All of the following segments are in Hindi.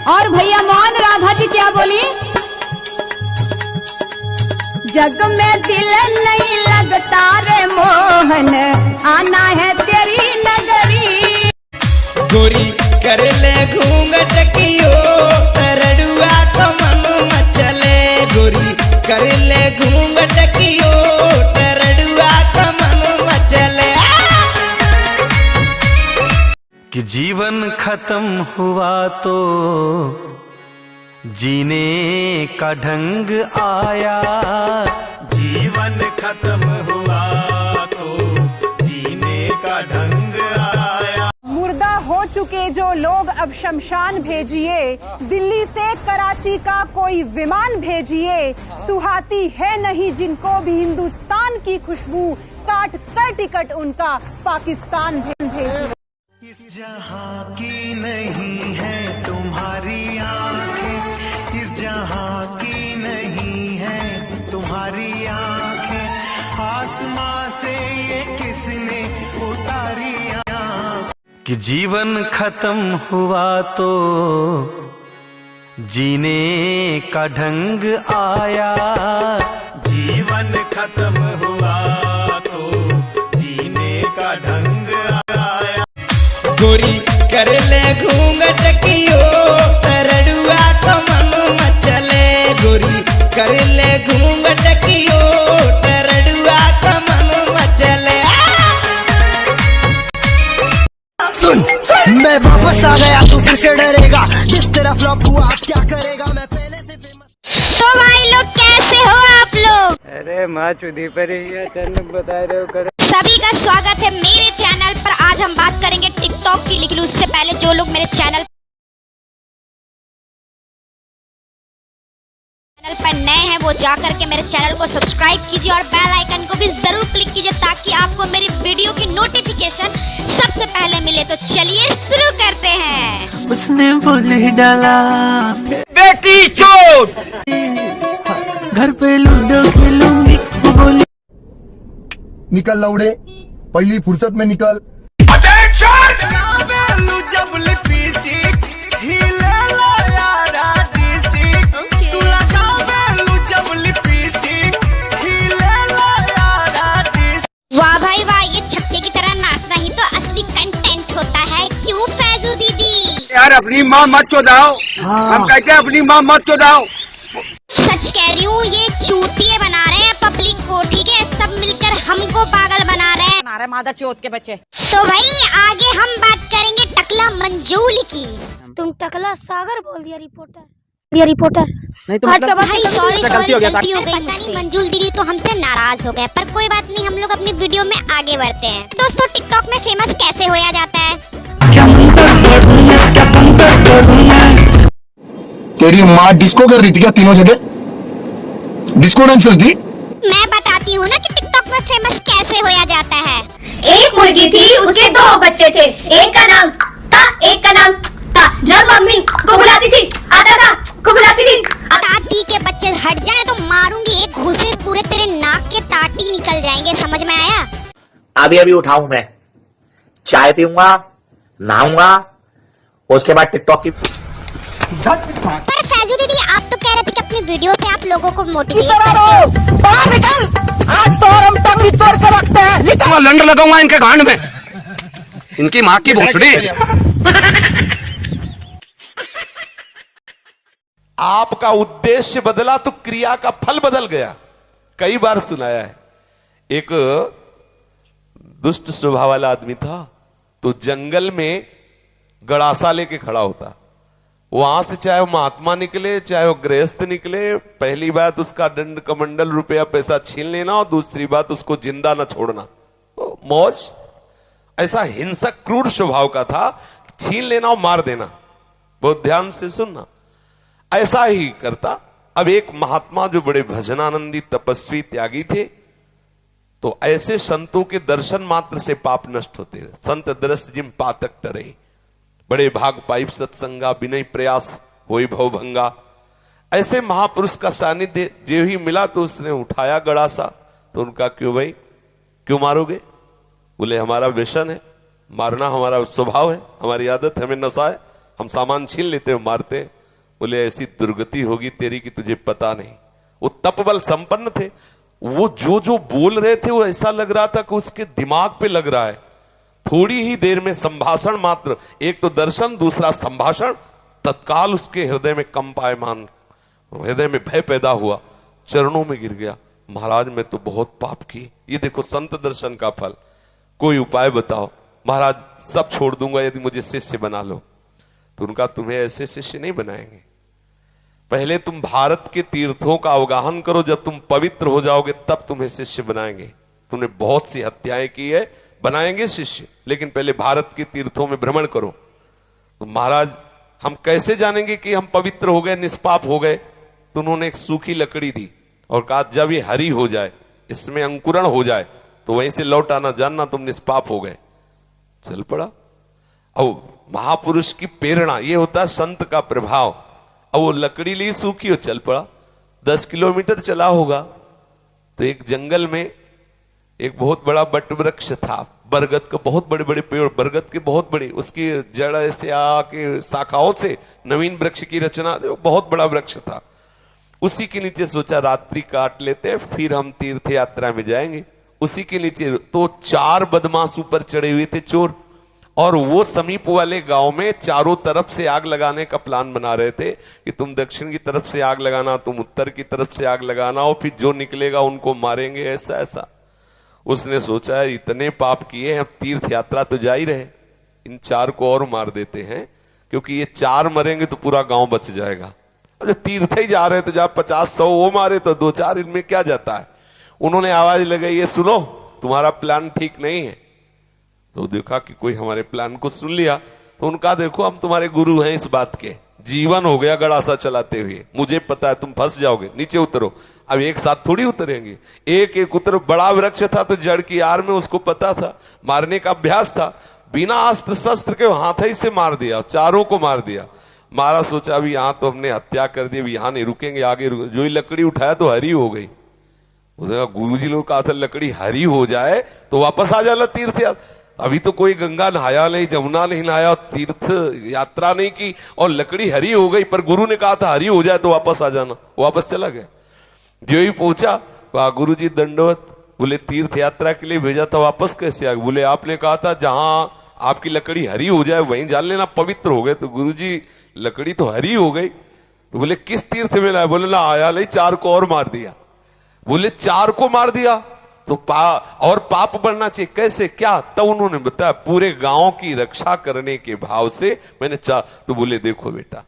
और भैया मोहन राधा जी क्या बोली? जग में दिल नहीं लगता रे मोहन, आना है तेरी नगरी। गोरी कर ले घूंघट कियो तरड़ुआ को मन मचले। गोरी कर ले घूंघट कियो तरड़ुआ को मन मचले। कि जीवन खत्म हुआ तो जीने का ढंग आया। जीवन खत्म हुआ तो जीने का ढंग आया। मुर्दा हो चुके जो लोग अब शमशान भेजिए, दिल्ली से कराची का कोई विमान भेजिए। सुहाती है नहीं जिनको भी हिंदुस्तान की खुशबू, काट कर टिकट उनका पाकिस्तान भेजिए। इस जहां की नहीं है तुम्हारी आंखें, इस जहां की नहीं है तुम्हारी आंखें, आसमां से ये किसने उतारी आंखें। कि जीवन खत्म हुआ तो जीने का ढंग आया। जीवन खत्म हुआ तो जीने का ढंग आया। गोरी कर ले घूंघट कियो तरड़ुआ को मन मचले। गोरी कर ले घूंघट कियो तरड़ुआ को मन मचले। सुन मैं वापस आ गया, तू फिर से डरेगा। जिस तरह फ्लॉप हुआ आप क्या करेगा, मैं पहले से फेमस। तो भाई लोग कैसे हो आप लोग? अरे माँ चुदी पर बता रहे हो कर। सभी का स्वागत है मेरे चैनल पर। आज हम बात करेंगे टिकटॉक की, लेकिन उससे पहले जो लोग मेरे चैनल पर नए हैं वो जाकर के मेरे चैनल को सब्सक्राइब कीजिए और बेल आइकन को भी जरूर क्लिक कीजिए ताकि आपको मेरी वीडियो की नोटिफिकेशन सबसे पहले मिले। तो चलिए शुरू करते हैं। उसने बोल ही डाला बेटी चोट, घर पे लूडो खेलूंगी, वो बोली निकल लौड़े, पहली फुर्सत में निकल। वाह भाई वाह, ये छक्के की तरह नाचना ही तो असली कंटेंट होता है। क्यों फैजू दीदी? यार अपनी माँ मत चोदाओ। हम कहते हैं अपनी माँ मत चोदाओ। सच कह रही हूँ, ये चूतिए बना रहे हैं पब्लिक को, ठीक है? सब मिलकर हमको पागल बना रहे हैं, मादा चौथ के बच्चे। तो भाई आगे हम बात करेंगे टकला मंजूल की। तुम टकला सागर बोल दिया रिपोर्टर। नहीं तो मतलब भाई सॉरी गलती हो गई। मंजूल दीदी तो हमसे नाराज हो गए, पर कोई बात नहीं, हम लोग अपनी वीडियो में आगे बढ़ते हैं। दोस्तों टिकटॉक में फेमस कैसे होया जाता है? तेरी माँ डिस्को कर रही थी क्या तीनों जगह? डिस्को डांस चलती? मैं बताती हूँ ना कि टिकटॉक में फेमस कैसे होया जाता है। एक मुर्गी थी, उसके 2 बच्चे थे। एक का नाम था, एक का नाम था। जब मम्मी को बुलाती थी आता था, को बुलाती थी। टाटी के बच्चे हट जाए तो मारूंगी एक घूसे, पूरे तेरे नाक के टाटी निकल जाएंगे। समझ में आया? अभी अभी उठाऊं मैं, चाय पीऊंगा, नहाऊंगा, उसके बाद टिकटॉक की। पर फैजू दीदी आप तो कह रहे थे कि अपनी वीडियो से आप लोगों को मोटिवेट करते। बाहर निकल, आज तो हम टंगड़ी तोड़ के रखते हैं। लंड लगाऊंगा इनके गांड में, इनकी माँ की भोसड़ी। आपका उद्देश्य बदला तो क्रिया का फल बदल गया। कई बार सुनाया है। एक दुष्ट स्वभाव वाला आदमी था, तो जंगल में गड़ासा लेके खड़ा होता। वहां से चाहे वो महात्मा निकले चाहे वो गृहस्थ निकले, पहली बात उसका दंड कमंडल रुपया पैसा छीन लेना और दूसरी बात उसको जिंदा न छोड़ना। तो मौज। ऐसा हिंसक क्रूर स्वभाव का था, छीन लेना और मार देना। बहुत ध्यान से सुनना, ऐसा ही करता। अब एक महात्मा जो बड़े भजनानंदी तपस्वी त्यागी थे, तो ऐसे संतों के दर्शन मात्र से पाप नष्ट होते हैं। संत दरस जिम पातक टरे, बड़े भाग पाइप सत्संगा, विनय प्रयास होई भव भंगा। ऐसे महापुरुष का सानिध्य जो ही मिला तो उसने उठाया गड़ासा। तो उनका क्यों भाई, क्यों मारोगे? बोले हमारा व्यसन है, मारना हमारा स्वभाव है, हमारी आदत है, हमें नशा है, हम सामान छीन लेते हैं, मारते हैं। बोले ऐसी दुर्गति होगी तेरी कि तुझे पता नहीं। वो तपबल संपन्न थे, वो जो जो बोल रहे थे वो ऐसा लग रहा था कि उसके दिमाग पे लग रहा है। थोड़ी ही देर में संभाषण मात्र, एक तो दर्शन दूसरा संभाषण, तत्काल उसके हृदय में कंपायमान, हृदय में भय पैदा हुआ, चरणों में गिर गया। महाराज मैं तो बहुत पाप की, ये देखो संत दर्शन का फल, कोई उपाय बताओ। महाराज सब छोड़ दूंगा यदि मुझे शिष्य बना लो। तो उनका तुम्हें ऐसे शिष्य नहीं बनाएंगे, पहले तुम भारत के तीर्थों का अवगाहन करो, जब तुम पवित्र हो जाओगे तब तुम्हें शिष्य बनाएंगे। तुमने बहुत सी हत्याएं की है, बनाएंगे शिष्य, लेकिन पहले भारत के तीर्थों में भ्रमण करो। तो महाराज हम कैसे जानेंगे कि हम पवित्र हो गए, निष्पाप हो गए? तो उन्होंने एक सूखी लकड़ी दी और कहा जब ये हरी हो जाए, इसमें अंकुरण हो जाए, तो वहीं से लौट आना, जानना तुम निष्पाप हो गए। चल पड़ा। अब महापुरुष की प्रेरणा, ये होता है संत का प्रभाव। अब वो लकड़ी ली सूखी और चल पड़ा। 10 किलोमीटर चला होगा तो एक जंगल में एक बहुत बड़ा बट वृक्ष था, बरगद का, बहुत बड़े बड़े पेड़, बरगद के बहुत बड़े, उसकी जड़ ऐसे आके शाखाओं से नवीन वृक्ष की रचना, बहुत बड़ा वृक्ष था। उसी के नीचे सोचा रात्रि काट लेते हैं, फिर हम तीर्थ यात्रा में जाएंगे। उसी के नीचे तो 4 बदमाश ऊपर चढ़े हुए थे, चोर, और वो समीप वाले गांव में चारों तरफ से आग लगाने का प्लान बना रहे थे कि तुम दक्षिण की तरफ से आग लगाना, तुम उत्तर की तरफ से आग लगाना, और फिर जो निकलेगा उनको मारेंगे, ऐसा ऐसा। उसने सोचा इतने पाप किए, अब तीर्थ यात्रा तो जा ही रहे, इन 4 को और मार देते हैं, क्योंकि ये 4 मरेंगे तो पूरा गांव बच जाएगा। अब जो तीर्थ ही जा रहे तो जब 50-100 वो मारे तो 2-4, इनमें क्या जाता है। उन्होंने आवाज लगाई, ये सुनो तुम्हारा प्लान ठीक नहीं है। तो देखा कि कोई हमारे प्लान को सुन लिया, तो उनका देखो हम तुम्हारे गुरु हैं इस बात के, जीवन हो गया गड़ासा चलाते हुए, मुझे पता है तुम फंस जाओगे, नीचे उतरो। अब एक साथ थोड़ी उतरेंगे, एक एक उतर। बड़ा वृक्ष था तो जड़ की आड़ में, उसको पता था, मारने का अभ्यास था, बिना अस्त्र शस्त्र के हाथ ही से मार दिया, 4 को मार दिया। मारा, सोचा अभी यहां तो हमने हत्या कर दी, अभी यहां नहीं रुकेंगे, आगे जो ही लकड़ी उठाया तो हरी हो गई। गुरुजी लोग कहा था लकड़ी हरी हो जाए तो वापस आ जाना तीर्थ यात्रा। अभी तो कोई गंगा नहाया नहीं, जमुना नहीं नहाया, तीर्थ यात्रा नहीं की, और लकड़ी हरी हो गई, पर गुरु ने कहा था हरी हो जाए तो वापस आ जाना। वापस चला गया। जो ही पहुंचा, कहा गुरुजी दंडवत। बोले तीर्थ यात्रा के लिए भेजा था, वापस कैसे आ गए? बोले आपने कहा था जहां आपकी लकड़ी हरी हो जाए वहीं जान लेना, पवित्र हो गए। तो गुरुजी लकड़ी तो हरी हो गई। तो बोले किस तीर्थ में लाया? बोले ना आया नहीं, 4 को और मार दिया। बोले 4 को मार दिया तो और पाप बढ़ना चाहिए, कैसे क्या? तब उन्होंने बताया पूरे गांव की रक्षा करने के भाव से मैंने 4। तो बोले देखो बेटा,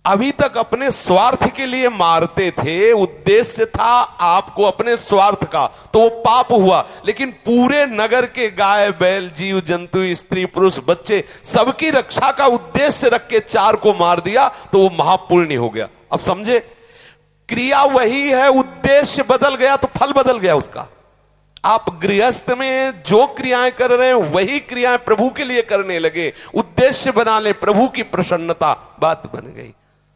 अभी तक अपने स्वार्थ के लिए मारते थे, उद्देश्य था आपको अपने स्वार्थ का, तो वो पाप हुआ। लेकिन पूरे नगर के गाय बैल जीव जंतु स्त्री पुरुष बच्चे सबकी रक्षा का उद्देश्य रख के 4 को मार दिया, तो वो महापुण्य हो गया। अब समझे, क्रिया वही है, उद्देश्य बदल गया तो फल बदल गया उसका। आप गृहस्थ में जो क्रियाएं कर रहे हैं वही क्रियाएं प्रभु के लिए करने लगे, उद्देश्य बना ले प्रभु की प्रसन्नता, बात बन गई।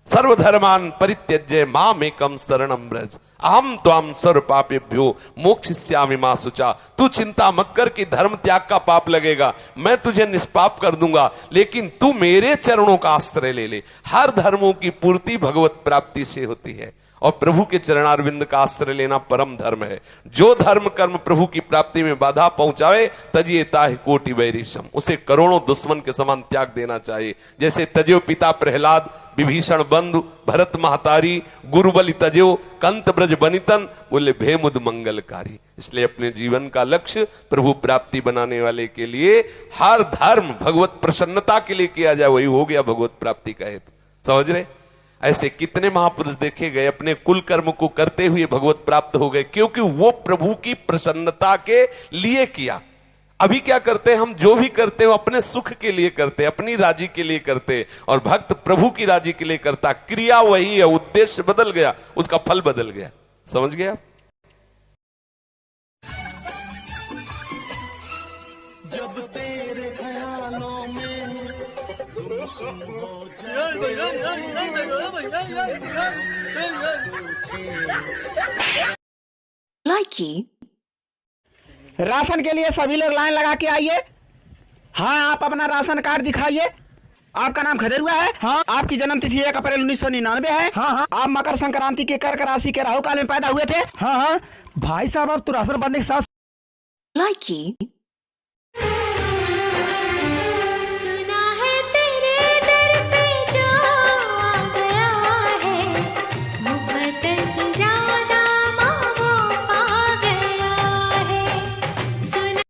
सर्वधर्मान परित्यज्य मामेकं शरणं व्रज अहम त्वां सर्व पापेभ्यो मोक्षयिष्यामि मा शुचा। तू चिंता मत कर कि धर्म त्याग का पाप लगेगा, मैं तुझे निष्पाप कर दूंगा, लेकिन तू मेरे चरणों का आश्रय ले ले। हर धर्मों की पूर्ति भगवत प्राप्ति से होती है, और प्रभु के चरणारविंद का आश्रय लेना परम धर्म है। जो धर्म कर्म प्रभु की प्राप्ति में बाधा पहुंचावे तजिए ताहि कोटि वैरिशम, उसे करोड़ों दुश्मन के समान त्याग देना चाहिए। जैसे तजो पिता प्रहलाद, विभीषण बंधु, भरत महतारी, गुरुबलि तजो, कंत ब्रज बनितन, बोले भेमुद मंगलकारी। इसलिए अपने जीवन का लक्ष्य प्रभु प्राप्ति बनाने वाले के लिए हर धर्म भगवत प्रसन्नता के लिए किया जाए, वही हो गया भगवत प्राप्ति का हेतु। समझ रहे? ऐसे कितने महापुरुष देखे गए अपने कुल कर्म को करते हुए भगवत प्राप्त हो गए, क्योंकि वो प्रभु की प्रसन्नता के लिए किया। अभी क्या करते हैं हम, जो भी करते हैं अपने सुख के लिए करते, अपनी राजी के लिए करते, और भक्त प्रभु की राजी के लिए करता। क्रिया वही है, उद्देश्य बदल गया, उसका फल बदल गया। समझ गया? जब तेरे ख्यालों में राशन के लिए सभी लोग लाइन लगा के आइए। हाँ, आप अपना राशन कार्ड दिखाइए। आपका नाम खदेर हुआ है। हाँ। आपकी जन्म तिथि 1 अप्रैल 1999 है। हाँ हाँ। आप मकर संक्रांति के कर्क राशि के राहु काल में पैदा हुए थे। हाँ हाँ। भाई साहब आप तुरासर बनने के साथ सुना है तेरे दर पे जो आ गया है, मोहब्बत से ज्यादा वो पा गया है। सुना